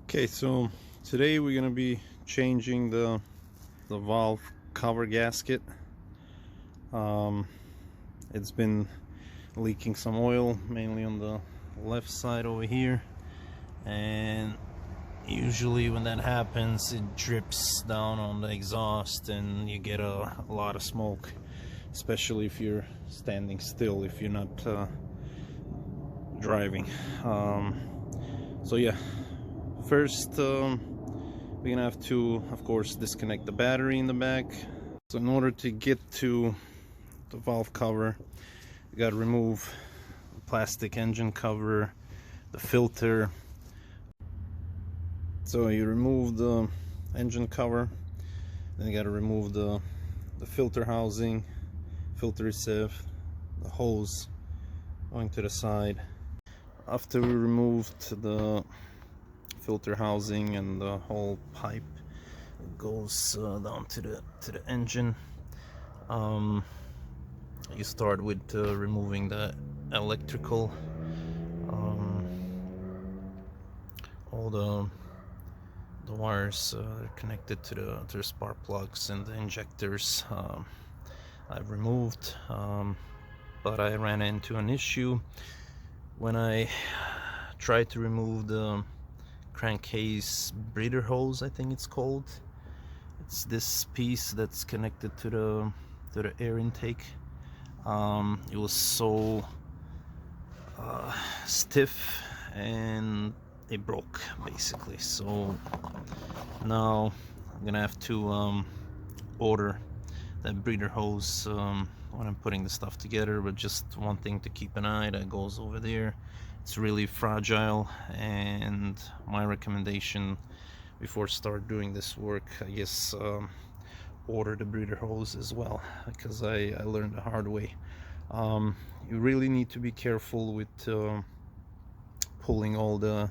Okay, so today we're gonna be changing the valve cover gasket. It's been leaking some oil, mainly on the left side over here, and usually when that happens it drips down on the exhaust and you get a lot of smoke, especially if you're standing still, if you're not driving. So yeah, first we're gonna have to, of course, disconnect the battery in the back. So in order to get to the valve cover, you gotta remove the plastic engine cover, the filter. So you remove the engine cover, then you gotta remove the filter housing, filter sieve, the hose going to the side. After we removed the filter housing and the whole pipe, it goes down to the engine. You start with removing the electrical, all the wires connected to the spark plugs and the injectors. I've removed, but I ran into an issue when I tried to remove the crankcase breather hose, I think it's called. It's this piece that's connected to the air intake. It was so stiff and it broke basically. So now I'm gonna have to order that breather hose when I'm putting the stuff together. But just one thing to keep an eye, that goes over there. It's really fragile, and my recommendation before start doing this work, I guess, order the breather hose as well, because I learned the hard way. You really need to be careful with pulling all the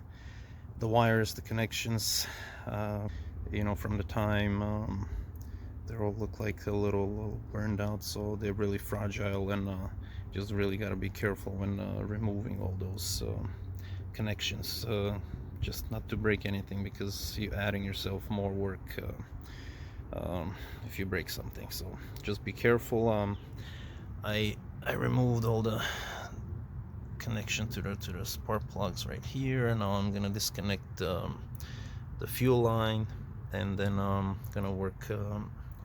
wires, the connections, you know, from the time they all look like a little burned out, so they're really fragile, and just really got to be careful when removing all those connections, just not to break anything, because you're adding yourself more work if you break something. So just be careful. I removed all the connection to the spark plugs right here, and now I'm gonna disconnect the fuel line, and then I'm gonna work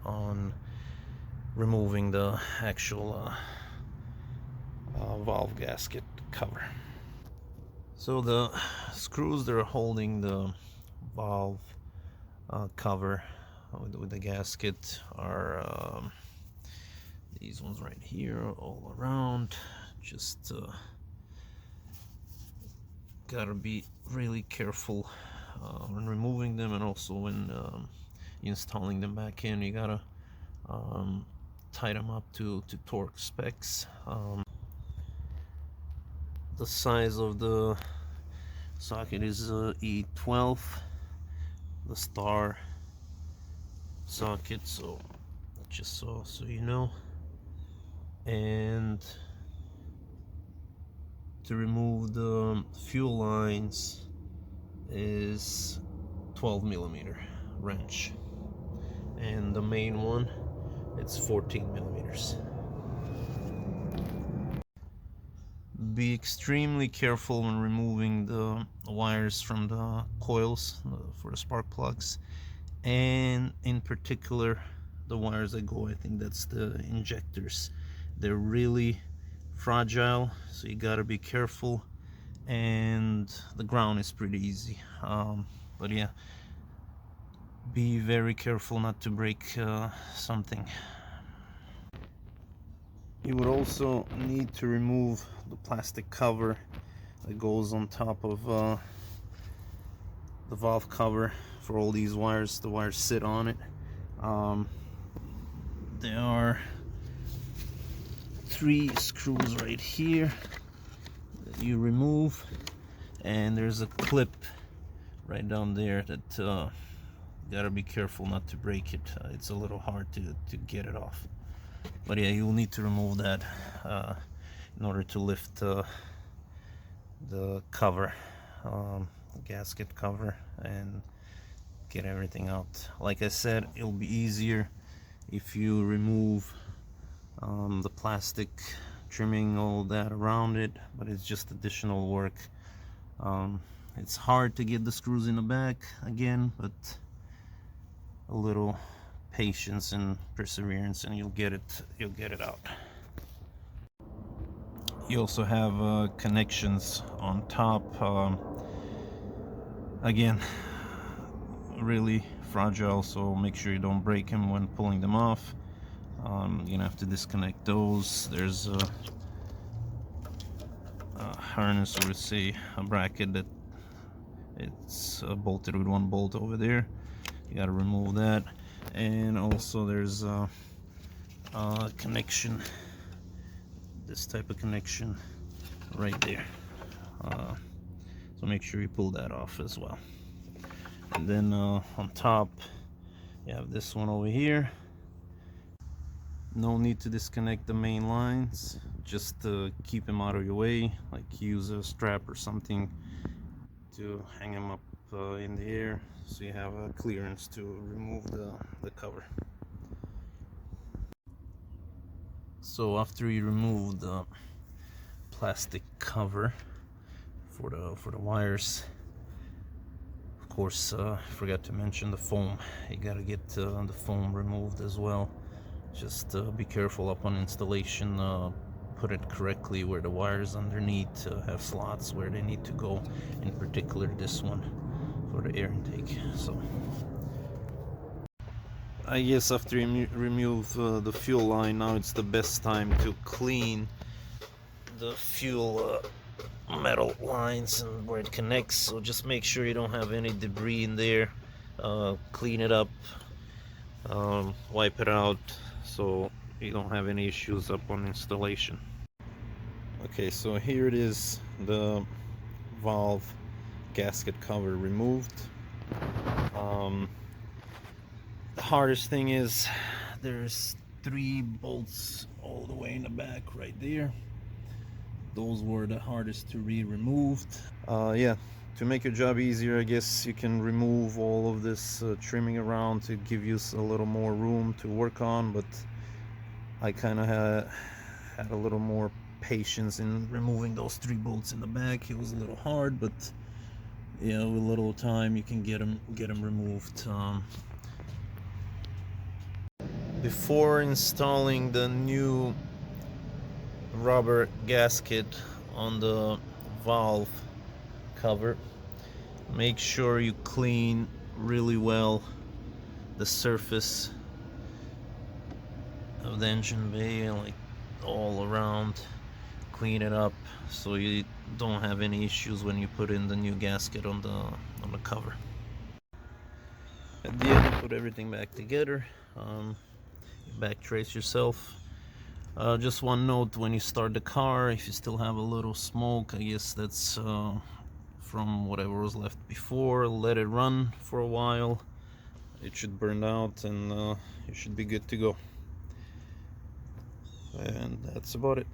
on removing the actual valve gasket cover. So the screws that are holding the valve cover with the gasket are these ones right here, all around. Just gotta be really careful when removing them, and also when installing them back in. You gotta tie them up to torque specs. The size of the socket is E12, the star socket, so just so you know. And to remove the fuel lines is 12mm wrench, and the main one, it's 14mm. Be extremely careful when removing the wires from the coils for the spark plugs, and in particular the wires that go, I think that's the injectors. They're really fragile, so you gotta be careful, and the ground is pretty easy. But yeah, be very careful not to break something. You would also need to remove the plastic cover that goes on top of the valve cover for all these wires. The wires sit on it. There are 3 screws right here that you remove, and there's a clip right down there that you gotta be careful not to break it. It's a little hard to get it off, but yeah, you'll need to remove that in order to lift the cover. gasket cover and get everything out. Like I said, it'll be easier if you remove the plastic trimming, all that around it, but it's just additional work. It's hard to get the screws in the back again, but a little patience and perseverance and you'll get it out. You also have connections on top, again really fragile, so make sure you don't break them when pulling them off. You're gonna have to disconnect those. There's a harness, or say a bracket, that it's bolted with one bolt over there. You got to remove that. And also there's a connection, this type of connection right there, so make sure you pull that off as well. And then on top you have this one over here. No need to disconnect the main lines, just keep them out of your way, like use a strap or something to hang them up in the air, so you have a clearance to remove the cover. So after you remove the plastic cover for the wires, of course, forgot to mention the foam. You gotta get the foam removed as well. Just be careful upon installation. Put it correctly where the wires underneath have slots where they need to go. In particular, this one for the air intake. So I guess after you remove the fuel line, now it's the best time to clean the fuel metal lines and where it connects. So just make sure you don't have any debris in there. Clean it up, wipe it out, so you don't have any issues upon installation. Okay, so here it is, the valve gasket cover removed. The hardest thing is there's 3 bolts all the way in the back right there. Those were the hardest to be removed. Yeah, to make your job easier, I guess you can remove all of this trimming around to give you a little more room to work on, but I kind of had a little more patience in removing those 3 bolts in the back. It was a little hard, but yeah, with a little time you can get them removed. Before installing the new rubber gasket on the valve cover, make sure you clean really well the surface of the engine bay, like all around. Clean it up so you don't have any issues when you put in the new gasket on the cover. At the end, put everything back together. Back trace yourself. Just one note: when you start the car, if you still have a little smoke, I guess that's from whatever was left before, let it run for a while. It should burn out and you should be good to go. And that's about it.